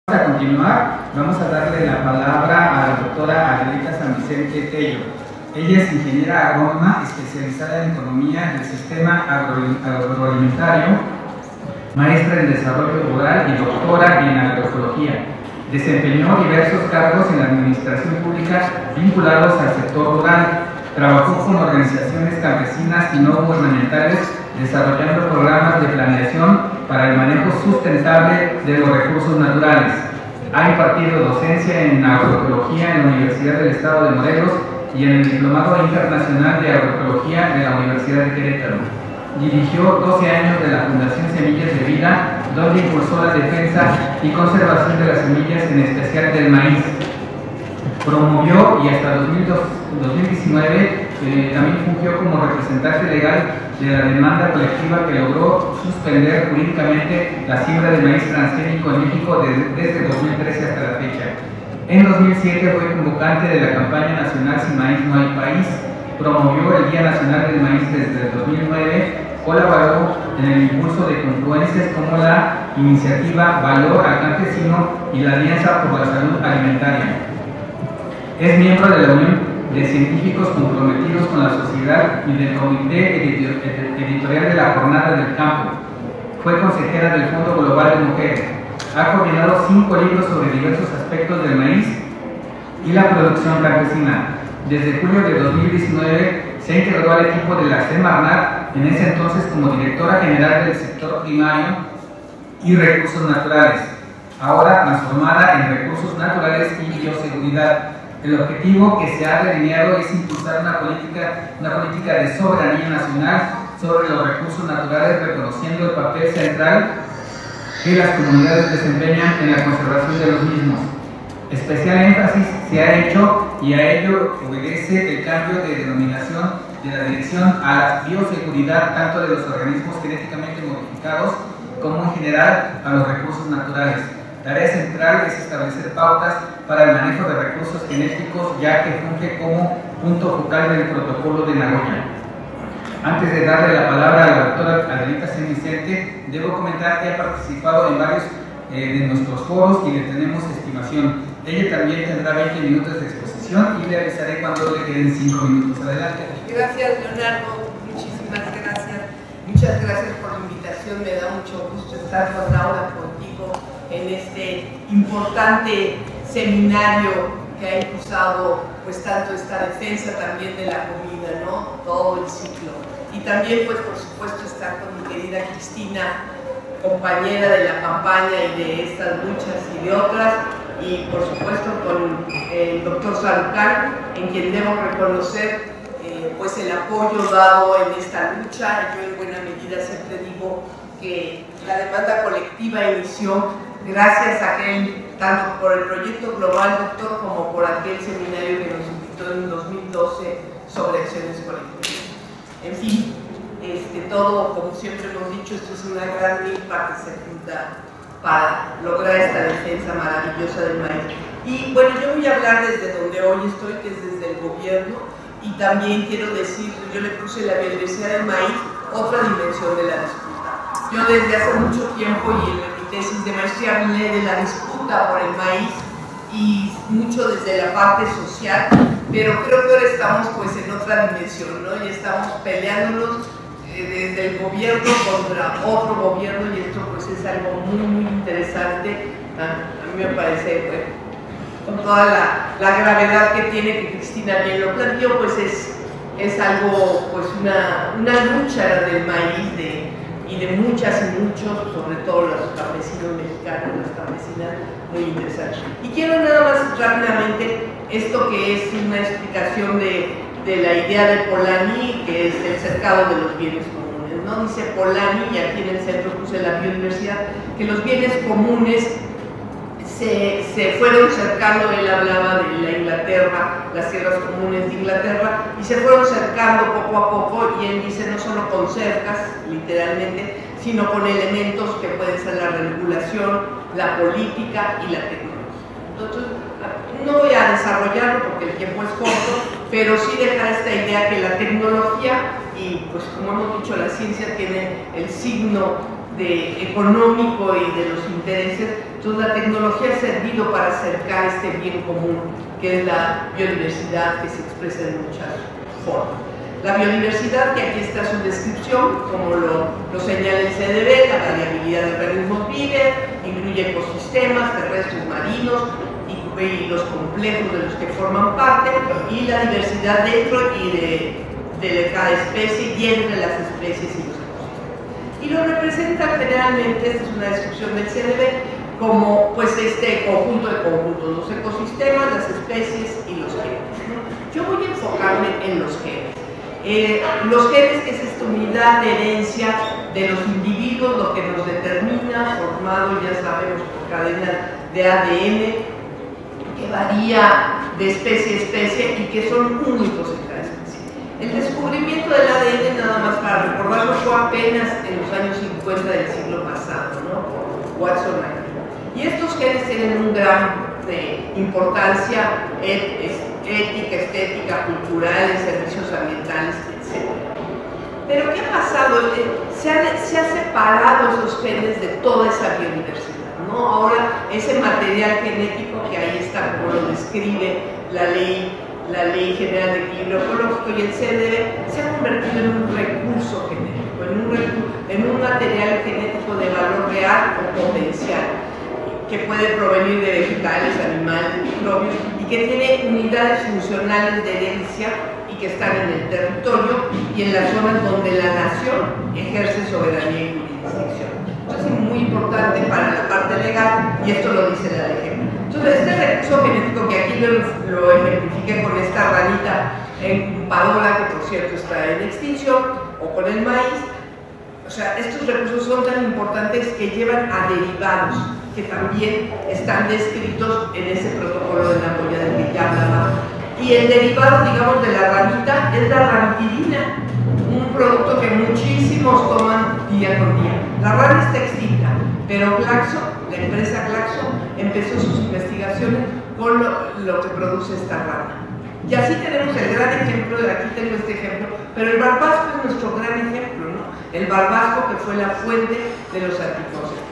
A continuar, vamos a darle la palabra a la doctora Adelita San Vicente Tello. Ella es ingeniera agrónoma especializada en economía del sistema agroalimentario, maestra en desarrollo rural y doctora en agroecología. Desempeñó diversos cargos en la administración pública vinculados al sector rural. Trabajó con organizaciones campesinas y no gubernamentales desarrollando programas de planeación para el manejo sustentable de los recursos naturales. Ha impartido docencia en agroecología en la Universidad del Estado de Morelos y en el Diplomado Internacional de Agroecología de la Universidad de Querétaro. Dirigió 12 años de la Fundación Semillas de Vida, donde impulsó la defensa y conservación de las semillas, en especial del maíz. Promovió y hasta 2019 también fungió como representante legal de la demanda colectiva que logró suspender jurídicamente la siembra de maíz transgénico en México desde 2013 hasta la fecha. En 2007 fue convocante de la campaña nacional Sin Maíz No Hay País, promovió el Día Nacional del Maíz desde 2009, colaboró en el impulso de confluencias como la iniciativa Valor al Campesino y la Alianza por la Salud Alimentaria. Es miembro de la Unión de Científicos Comprometidos con la Sociedad y del Comité Editorial de la Jornada del Campo. Fue consejera del Fondo Global de Mujeres. Ha coordinado 5 libros sobre diversos aspectos del maíz y la producción campesina. Desde julio de 2019 se integró al equipo de la Semarnat, en ese entonces como directora general del sector primario y recursos naturales, ahora transformada en recursos naturales y bioseguridad. El objetivo que se ha delineado es impulsar una política de soberanía nacional sobre los recursos naturales, reconociendo el papel central que las comunidades desempeñan en la conservación de los mismos. Especial énfasis se ha hecho, y a ello obedece el cambio de denominación de la dirección a la bioseguridad tanto de los organismos genéticamente modificados como en general a los recursos naturales. Tarea central es establecer pautas para el manejo de recursos genéticos, ya que funge como punto focal del protocolo de Nagoya. Antes de darle la palabra a la doctora Adelita San Vicente, debo comentar que ha participado en varios de nuestros foros y le tenemos estimación. Ella también tendrá 20 minutos de exposición y le avisaré cuando le queden 5 minutos. Adelante. Gracias, Leonardo. Muchísimas gracias. Muchas gracias por la invitación. Me da mucho gusto estar con Laura, contigo, en este importante seminario que ha impulsado pues tanto esta defensa también de la comida, ¿no? Todo el ciclo. Y también pues por supuesto estar con mi querida Cristina, compañera de la campaña y de estas luchas y de otras, y por supuesto con el doctor Sarucán, en quien debo reconocer pues el apoyo dado en esta lucha. Yo en buena medida siempre digo que la demanda colectiva inició gracias a aquel, tanto por el proyecto global, doctor, como por aquel seminario que nos invitó en 2012 sobre acciones colectivas. En fin, todo, como siempre hemos dicho, esto es una gran milpa que se junta para lograr esta defensa maravillosa del maíz. Y bueno, yo voy a hablar desde donde hoy estoy, que es desde el gobierno, y también quiero decir, yo le puse la biodiversidad del maíz, otra dimensión de la disputa. Yo desde hace mucho tiempo, y en mi tesis de maestría hablé de la disputa por el maíz, y mucho desde la parte social, pero creo que ahora estamos pues en otra dimensión, ¿no? Y estamos peleándonos desde el gobierno contra otro gobierno, y esto pues es algo muy, muy interesante. A mí me parece, bueno, con toda la gravedad que tiene, que Cristina bien lo planteó, pues es algo, pues una lucha del maíz, y de muchas y muchos, sobre todo los campesinos mexicanos, las campesinas, muy interesantes. Y quiero nada más rápidamente esto que es una explicación de la idea de Polanyi, que es el cercado de los bienes comunes, ¿no? Dice Polanyi, y aquí en el centro puse la biodiversidad, que los bienes comunes se fueron cercando. Él hablaba de la Inglaterra, las tierras comunes de Inglaterra, y se fueron cercando poco a poco, y él dice no solo con cercas, literalmente, sino con elementos que pueden ser la regulación, la política y la tecnología. Entonces, no voy a desarrollarlo porque el tiempo es corto, pero sí dejar esta idea que la tecnología, y pues como hemos dicho, la ciencia tiene el signo económico y de los intereses, Entonces la tecnología ha servido para acercar este bien común, que es la biodiversidad, que se expresa en muchas formas. La biodiversidad, que aquí está su descripción, como lo señala el CDB, la variabilidad de organismos vivos, incluye ecosistemas terrestres, marinos y los complejos de los que forman parte, y la diversidad dentro y de cada especie y entre las especies y los ecosistemas. Y lo representa generalmente, esta es una descripción del CDB, como pues este conjunto de conjuntos, los ecosistemas, las especies y los genes, ¿no? Yo voy a enfocarme en los genes. Los genes, que es esta unidad de herencia de los individuos, lo que nos determina, formado, ya sabemos, por cadenas de ADN, que varía de especie a especie y que son únicos en cada especie. El descubrimiento del ADN, nada más para recordarlo, fue apenas en los años 50 del siglo pasado, ¿no? Por Watson. Y estos genes tienen un gran importancia ética, estética, cultural, en servicios ambientales, etc. Pero ¿qué ha pasado? Se ha separado esos genes de toda esa biodiversidad, ¿no? Ahora ese material genético que ahí está, como lo describe la Ley General de Equilibrio Ecológico y el CDB, se ha convertido en un recurso genético, en un material genético de valor real o potencial, que puede provenir de vegetales, animales, microbios, y que tiene unidades funcionales de herencia y que están en el territorio y en las zonas donde la nación ejerce soberanía y jurisdicción. Esto es muy importante para la parte legal y esto lo dice la ley. Entonces, este recurso genético, que aquí lo ejemplifiqué con esta ranita empadora, que por cierto está en extinción, o con el maíz, o sea, estos recursos son tan importantes que llevan a derivados que también están descritos en ese protocolo de Nagoya del que ya hablaba. Y el derivado, digamos, de la ranita es la ranitidina, un producto que muchísimos toman día con día. La rana está extinta, pero Glaxo, la empresa Glaxo, empezó sus investigaciones con lo que produce esta rana. Y así tenemos el gran ejemplo, aquí tengo este ejemplo, pero el barbasco es nuestro gran ejemplo, ¿no? El barbasco, que fue la fuente de los anticonceptivos.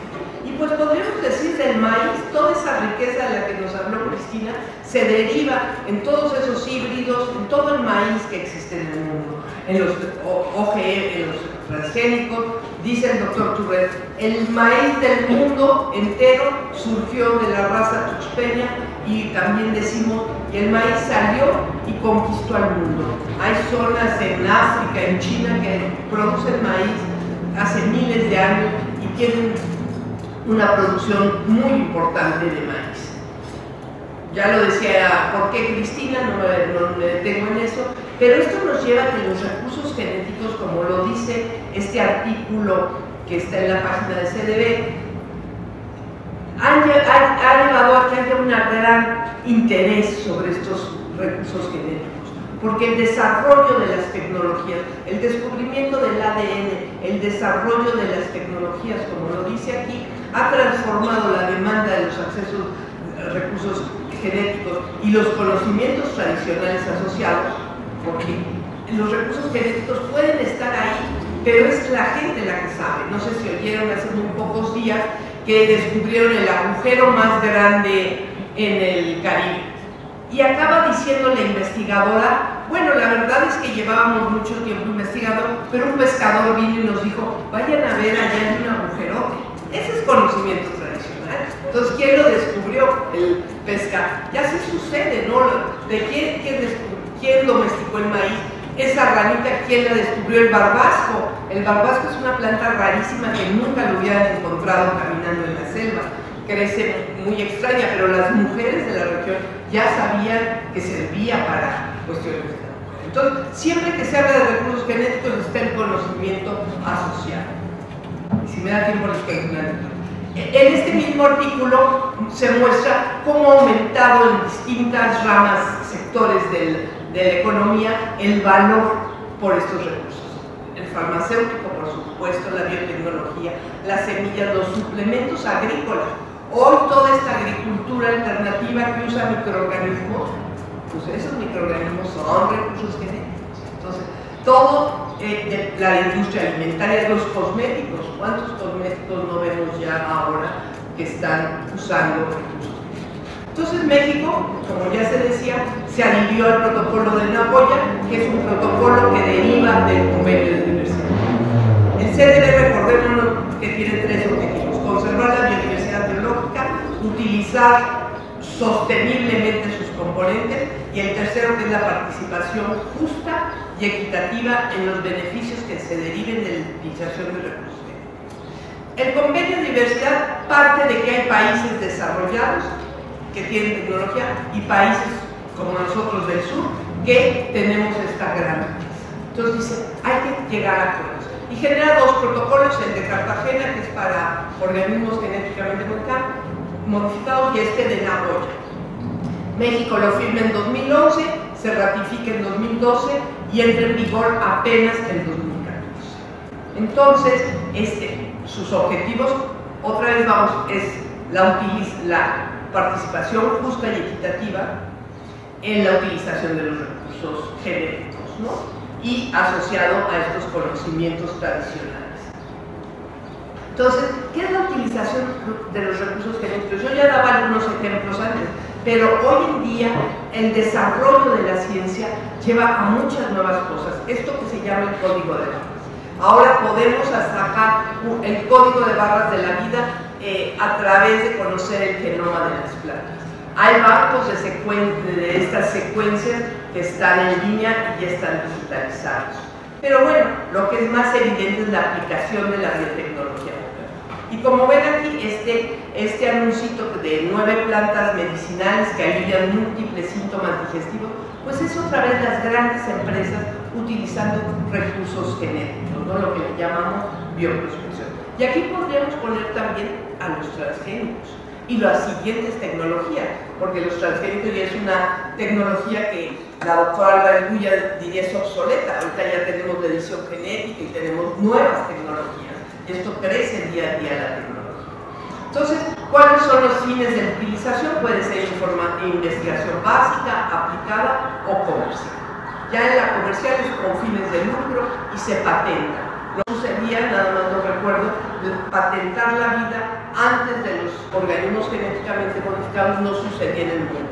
Y pues podríamos decir del maíz, toda esa riqueza de la que nos habló Cristina se deriva en todos esos híbridos, en todo el maíz que existe en el mundo, en los OGM, en los transgénicos. Dice el doctor Turret, el maíz del mundo entero surgió de la raza tuxpeña, y también decimos que el maíz salió y conquistó al mundo. Hay zonas en África, en China, que producen maíz hace miles de años y tienen una producción muy importante de maíz. Ya lo decía, ¿por qué Cristina? No me detengo en eso, pero esto nos lleva a que los recursos genéticos, como lo dice este artículo que está en la página de CDB, ha llevado a que haya un gran interés sobre estos recursos genéticos, porque el desarrollo de las tecnologías, el descubrimiento del ADN, el desarrollo de las tecnologías, como lo dice aquí, ha transformado la demanda de los accesos a recursos genéticos y los conocimientos tradicionales asociados, porque los recursos genéticos pueden estar ahí, pero es la gente la que sabe. No sé si oyeron hace muy pocos días que descubrieron el agujero más grande en el Caribe. Y acaba diciendo la investigadora, bueno, la verdad es que llevábamos mucho tiempo investigando, pero un pescador vino y nos dijo, vayan a ver, allá hay un agujerote. Ese es conocimiento tradicional. Entonces, ¿quién lo descubrió? El pescado. Ya se sucede, ¿no? ¿Quién domesticó el maíz? Esa ranita, ¿quién la descubrió? El barbasco. El barbasco es una planta rarísima que nunca lo hubieran encontrado caminando en la selva. Crece muy extraña, pero las mujeres de la región ya sabían que servía para cuestiones de la mujer. Entonces, siempre que se habla de recursos genéticos está el conocimiento asociado. Y si me da tiempo les cuento una anécdota. En este mismo artículo se muestra cómo ha aumentado en distintas ramas, sectores de la economía, el valor por estos recursos. El farmacéutico, por supuesto, la biotecnología, las semillas, los suplementos agrícolas. Hoy toda esta agricultura alternativa que usa microorganismos, pues esos microorganismos son recursos genéticos. Entonces, todo la industria alimentaria, los cosméticos, ¿cuántos cosméticos no vemos ya ahora que están usando recursos. Entonces México, como ya se decía, se adhirió al protocolo de Nagoya, que es un protocolo que deriva del convenio de diversidad. El CDB, recordémonos que tiene tres objetivos: conservar la biodiversidad biológica, utilizar sosteniblemente sus componentes, y el tercero, que es la participación justa y equitativa en los beneficios que se deriven de la utilización de recursos. El convenio de diversidad parte de que hay países desarrollados que tienen tecnología y países como nosotros del sur que tenemos esta gran riqueza. Entonces dice, hay que llegar a acuerdos. Y genera dos protocolos: el de Cartagena, que es para organismos genéticamente modificados, y este de Nagoya. México lo firma en 2011, se ratifica en 2012 y entra en vigor apenas en 2014. Entonces, sus objetivos, otra vez vamos, es la participación justa y equitativa en la utilización de los recursos genéticos, ¿no? Y asociado a estos conocimientos tradicionales. Entonces, ¿qué es la utilización de los recursos genéticos? Yo ya daba algunos ejemplos antes, pero hoy en día el desarrollo de la ciencia lleva a muchas nuevas cosas. Esto que se llama el código de barras. Ahora podemos sacar el código de barras de la vida a través de conocer el genoma de las plantas. Hay bancos de estas secuencias que están en línea y ya están digitalizados. Pero bueno, lo que es más evidente es la aplicación de la biotecnología. Y como ven aquí, este anuncito de 9 plantas medicinales que alivian múltiples síntomas digestivos, pues es otra vez las grandes empresas utilizando recursos genéticos, ¿no? Lo que le llamamos bioprospección. Y aquí podríamos poner también a los transgénicos y las siguientes tecnologías, porque los transgénicos ya es una tecnología que la doctora Argulla diría es obsoleta. Ahorita ya tenemos la edición genética y tenemos nuevas tecnologías. Esto crece día a día la tecnología. Entonces, ¿cuáles son los fines de la utilización? Puede ser investigación básica, aplicada o comercial. Ya en la comercial es con fines de lucro y se patenta. No sucedía, nada más lo recuerdo, patentar la vida antes de los organismos genéticamente modificados no sucedía en el mundo.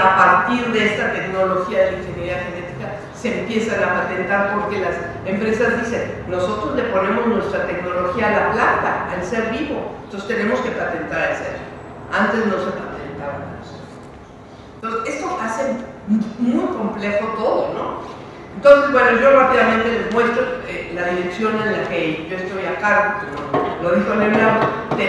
A partir de esta tecnología de la ingeniería genética se empiezan a patentar porque las empresas dicen, nosotros le ponemos nuestra tecnología a la planta, al ser vivo, entonces tenemos que patentar al ser vivo. Antes no se patentaba eso. Entonces esto hace muy complejo todo, ¿no? Entonces, bueno, yo rápidamente les muestro la dirección en la que yo estoy a cargo, como lo dijo Leonardo,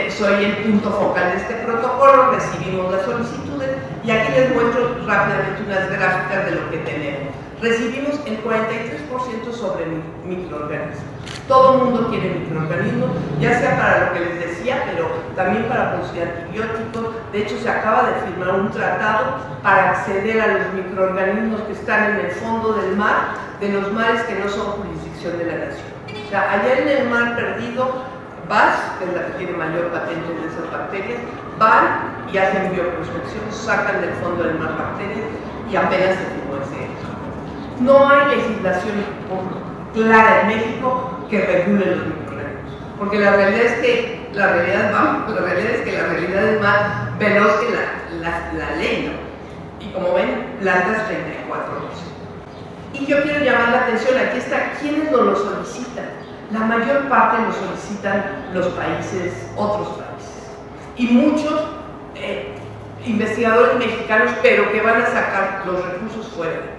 soy el punto focal de este protocolo, recibimos las solicitudes y aquí les muestro rápidamente unas gráficas de lo que tenemos. Recibimos el 43% sobre microorganismos. Todo el mundo quiere microorganismos, ya sea para lo que les decía, pero también para producir antibióticos. De hecho, se acaba de firmar un tratado para acceder a los microorganismos que están en el fondo del mar, de los mares que no son jurisdicción de la nación. O sea, allá en el mar perdido, VAS, que es la que tiene mayor patente de esas bacterias, van y hacen bioprospección, sacan del fondo del mar bacterias y apenas se firmó ese. No hay legislación clara en México que regule los microorganismos, porque la realidad es que la realidad es más veloz que la ley, ¿no? Y como ven, plantas 34%. Y yo quiero llamar la atención, aquí está, ¿quiénes no lo solicitan? La mayor parte lo solicitan los países, otros países. Y muchos investigadores mexicanos, pero que van a sacar los recursos fuera de México.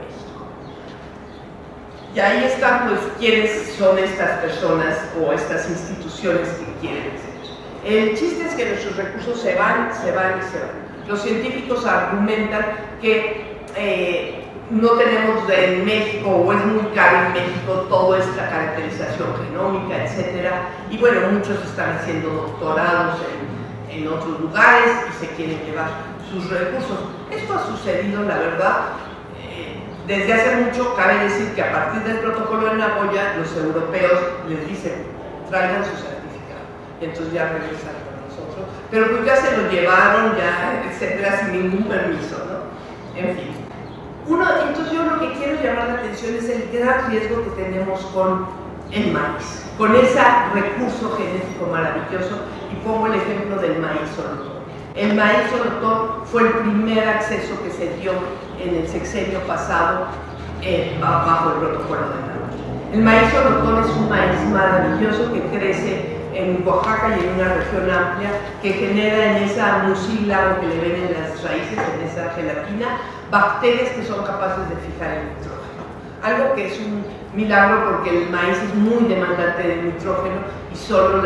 Y ahí están, pues, quiénes son estas personas o estas instituciones que quieren hacer. El chiste es que nuestros recursos se van. Los científicos argumentan que no tenemos en México, o es muy caro en México, toda esta caracterización genómica, etc. Y bueno, muchos están haciendo doctorados en otros lugares y se quieren llevar sus recursos. Esto ha sucedido, la verdad, desde hace mucho. Cabe decir que a partir del protocolo de Nagoya, los europeos les dicen, traigan su certificado, y entonces ya regresan con nosotros, pero pues ya se lo llevaron, ya, etcétera, sin ningún permiso, ¿no? En fin. Entonces yo lo que quiero llamar la atención es el gran riesgo que tenemos con el maíz, con ese recurso genético maravilloso y pongo el ejemplo del maíz solotón. El maíz solotón fue el primer acceso que se dio en el sexenio pasado bajo el protocolo de Nagoya. El maíz solotón es un maíz maravilloso que crece en Oaxaca y en una región amplia, que genera en esa mucílago que le ven en las raíces, en esa gelatina, bacterias que son capaces de fijar el nitrógeno. Algo que es un milagro porque el maíz es muy demandante de nitrógeno y solo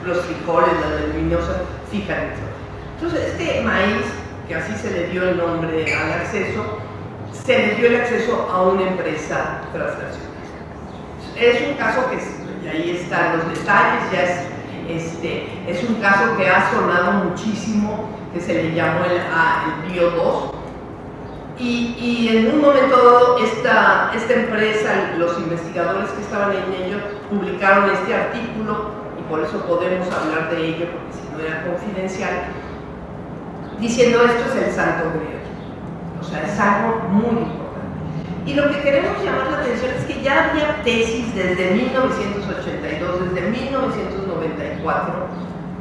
los frijoles, las leguminosas, fijan nitrógeno. Entonces este maíz, que así se le dio el nombre al acceso, se le dio el acceso a una empresa transnacional. Es un caso que, y ahí están los detalles, ya es un caso que ha sonado muchísimo, que se le llamó el Bio 2, y en un momento dado esta empresa, los investigadores que estaban en ello, publicaron este artículo, y por eso podemos hablar de ello, porque si no era confidencial, diciendo esto es el santo grial. O sea, es algo muy importante. Y lo que queremos llamar la atención es que ya había tesis desde 1982, desde 1994,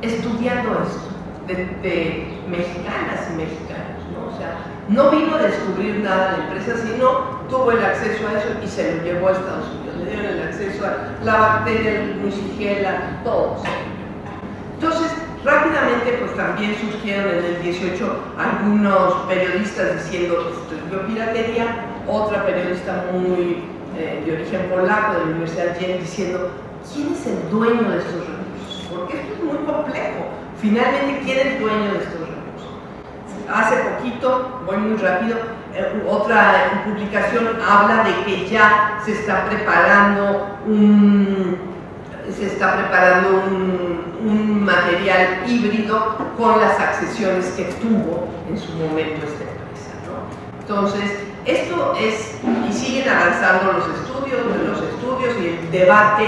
estudiando esto, de mexicanas y mexicanos, ¿no? O sea, no vino a descubrir nada la empresa, sino tuvo el acceso a eso y se lo llevó a Estados Unidos. Le dieron el acceso a la bacteria, el Musigela, todo. Entonces, rápidamente, pues también surgieron en el 18 algunos periodistas diciendo que esto es biopiratería, otra periodista muy de origen polaco de la Universidad de Yale diciendo ¿quién es el dueño de estos recursos? Porque esto es muy complejo. Finalmente, ¿quién es dueño de estos recursos? Hace poquito, voy muy rápido, otra publicación habla de que ya se está preparando un material híbrido con las accesiones que tuvo en su momento esta empresa, ¿no? Entonces, esto es, y siguen avanzando los estudios y el debate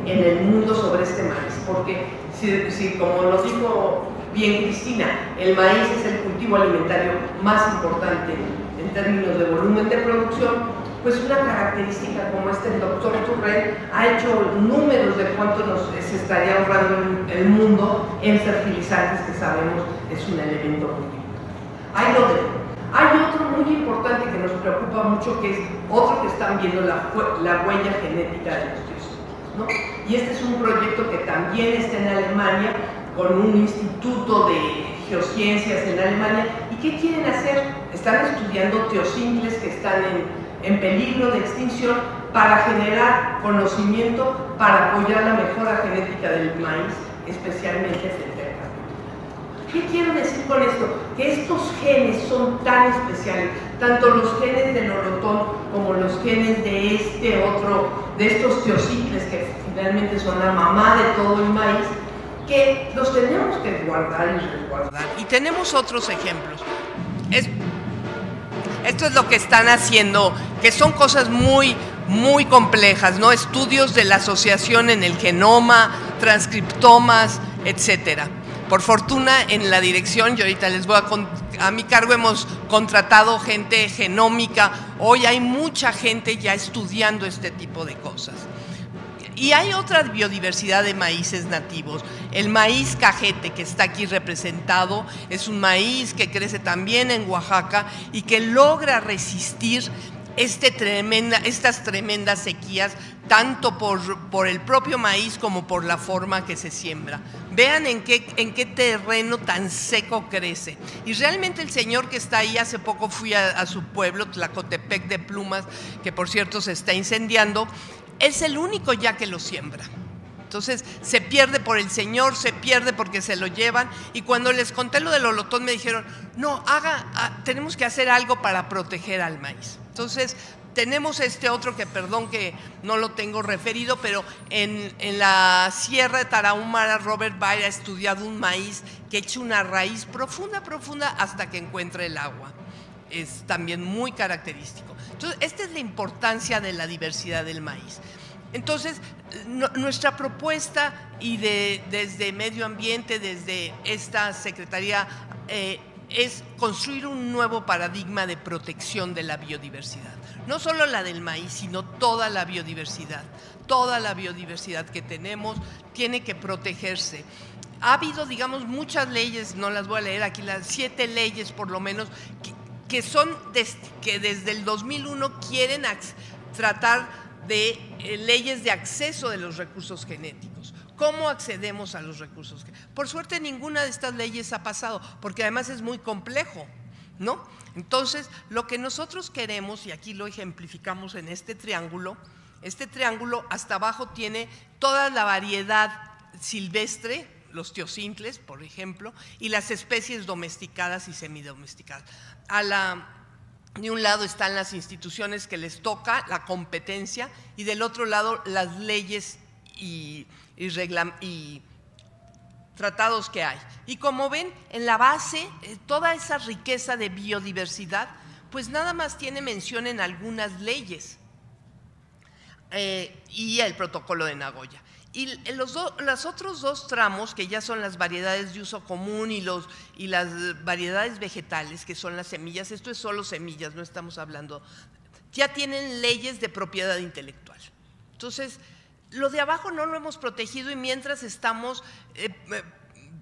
en el mundo sobre este maíz, porque si como lo dijo bien Cristina, el maíz es el cultivo alimentario más importante en términos de volumen de producción, pues una característica como esta, el doctor Turrell ha hecho números de cuánto se estaría ahorrando el mundo en fertilizantes, que sabemos es un elemento muy importante. Hay otro muy importante que nos preocupa mucho, que es otro que están viendo, la huella genética de los biocidas, ¿no? Y este es un proyecto que también está en Alemania, con un instituto de geociencias en Alemania. ¿Y qué quieren hacer? Están estudiando teosintles que están en peligro de extinción para generar conocimiento para apoyar la mejora genética del maíz, especialmente frente al cambio. ¿Qué quiero decir con esto? Que estos genes son tan especiales, tanto los genes del olotón como los genes de estos teosintles, que finalmente son la mamá de todo el maíz, que los tenemos que guardar y resguardar. Y tenemos otros ejemplos. Esto es lo que están haciendo, que son cosas muy complejas, ¿no? Estudios de la asociación en el genoma, transcriptomas, etcétera. Por fortuna, en la dirección, yo ahorita les voy a mi cargo hemos contratado gente genómica. Hoy hay mucha gente ya estudiando este tipo de cosas. Y hay otra biodiversidad de maíces nativos. El maíz cajete, que está aquí representado, es un maíz que crece también en Oaxaca y que logra resistir estas tremendas sequías, tanto por el propio maíz como por la forma que se siembra. Vean en qué terreno tan seco crece. Y realmente el señor que está ahí, hace poco fui a su pueblo, Tlacotepec de Plumas, que por cierto se está incendiando, es el único ya que lo siembra. Entonces se pierde por el señor, se pierde porque se lo llevan. Y cuando les conté lo del olotón me dijeron, no, tenemos que hacer algo para proteger al maíz. Entonces tenemos este otro que, perdón que no lo tengo referido, pero en la Sierra de Tarahumara, Robert Baer ha estudiado un maíz que echa una raíz profunda hasta que encuentra el agua. Es también muy característico. Entonces, esta es la importancia de la diversidad del maíz. Entonces, nuestra propuesta desde Medio Ambiente, desde esta Secretaría, es construir un nuevo paradigma de protección de la biodiversidad. No solo la del maíz, sino toda la biodiversidad. Toda la biodiversidad que tenemos tiene que protegerse. ha habido, digamos, muchas leyes, no las voy a leer aquí, las 7 leyes por lo menos, que desde el 2001 quieren tratar de leyes de acceso de los recursos genéticos. ¿Cómo accedemos a los recursos genéticos? Por suerte ninguna de estas leyes ha pasado, porque además es muy complejo, ¿no? Entonces, lo que nosotros queremos, y aquí lo ejemplificamos en este triángulo hasta abajo tiene toda la variedad silvestre, los teocintles, por ejemplo, y las especies domesticadas y semidomesticadas. De un lado están las instituciones que les toca la competencia y del otro lado las leyes y tratados que hay. Y como ven, en la base, toda esa riqueza de biodiversidad, pues nada más tiene mención en algunas leyes y el protocolo de Nagoya. Y los otros 2 tramos, que ya son las variedades de uso común y las variedades vegetales, que son las semillas, esto es solo semillas, no estamos hablando, ya tienen leyes de propiedad intelectual. Entonces, lo de abajo no lo hemos protegido y mientras estamos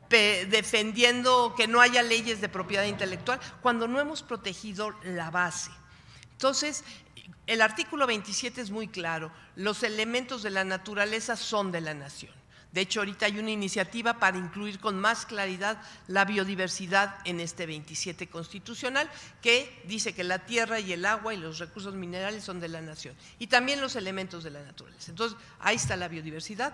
defendiendo que no haya leyes de propiedad intelectual, cuando no hemos protegido la base. Entonces, el artículo 27 es muy claro, los elementos de la naturaleza son de la nación. De hecho, ahorita hay una iniciativa para incluir con más claridad la biodiversidad en este 27 constitucional, que dice que la tierra y el agua y los recursos minerales son de la nación, y también los elementos de la naturaleza. Entonces, ahí está la biodiversidad.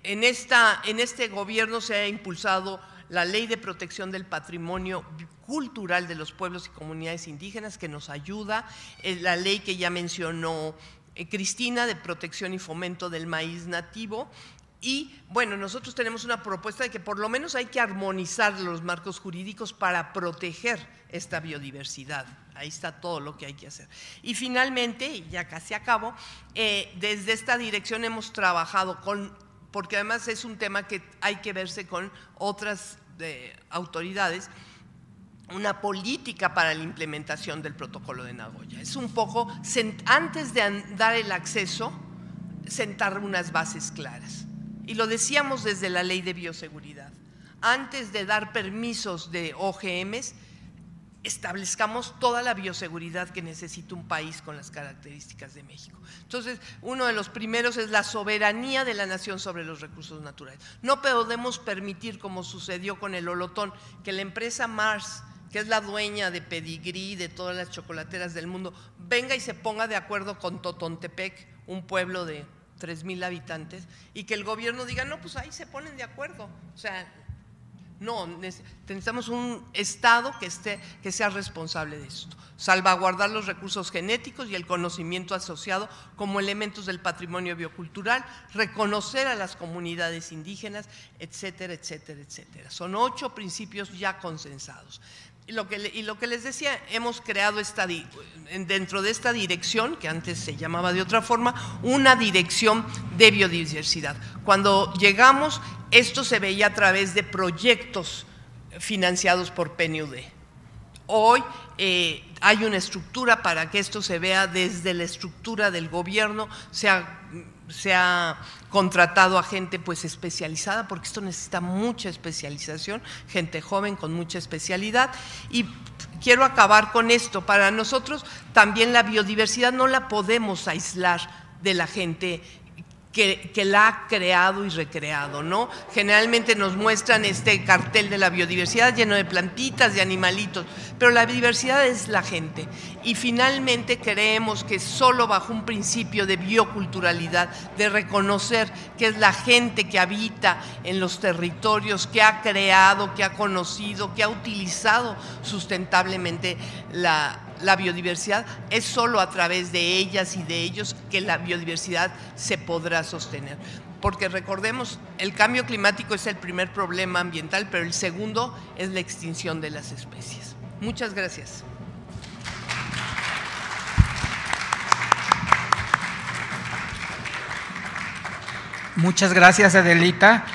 En este gobierno se ha impulsado la Ley de Protección del Patrimonio Cultural de los Pueblos y Comunidades Indígenas, que nos ayuda, la ley que ya mencionó Cristina, de protección y fomento del maíz nativo. Y bueno, nosotros tenemos una propuesta de que por lo menos hay que armonizar los marcos jurídicos para proteger esta biodiversidad. Ahí está todo lo que hay que hacer. Y finalmente, y ya casi acabo, desde esta dirección hemos trabajado porque además es un tema que hay que verse con otras autoridades, una política para la implementación del protocolo de Nagoya. Es un poco, antes de dar el acceso, sentar unas bases claras. Y lo decíamos desde la ley de bioseguridad. Antes de dar permisos de OGMs, establezcamos toda la bioseguridad que necesita un país con las características de México. Entonces, uno de los primeros es la soberanía de la nación sobre los recursos naturales. No podemos permitir, como sucedió con el olotón, que la empresa Mars, que es la dueña de Pedigrí, de todas las chocolateras del mundo, venga y se ponga de acuerdo con Totontepec, un pueblo de 3,000 habitantes, y que el gobierno diga, no, pues ahí se ponen de acuerdo. O sea, no, necesitamos un Estado que sea responsable de esto, salvaguardar los recursos genéticos y el conocimiento asociado como elementos del patrimonio biocultural, reconocer a las comunidades indígenas, etcétera, etcétera, etcétera. Son 8 principios ya consensados. Y lo que les decía, hemos creado dentro de esta dirección, que antes se llamaba de otra forma, una dirección de biodiversidad. Cuando llegamos, esto se veía a través de proyectos financiados por PNUD. Hoy hay una estructura para que esto se vea desde la estructura del gobierno, se ha contratado a gente pues especializada, porque esto necesita mucha especialización, gente joven con mucha especialidad. Y quiero acabar con esto, para nosotros también la biodiversidad no la podemos aislar de la gente que la ha creado y recreado, ¿no? Generalmente nos muestran este cartel de la biodiversidad lleno de plantitas, de animalitos, pero la biodiversidad es la gente. Y finalmente creemos que solo bajo un principio de bioculturalidad, de reconocer que es la gente que habita en los territorios, que ha creado, que ha conocido, que ha utilizado sustentablemente la biodiversidad, es solo a través de ellas y de ellos que la biodiversidad se podrá sostener. Porque recordemos, el cambio climático es el primer problema ambiental, pero el segundo es la extinción de las especies. Muchas gracias. Muchas gracias, Adelita.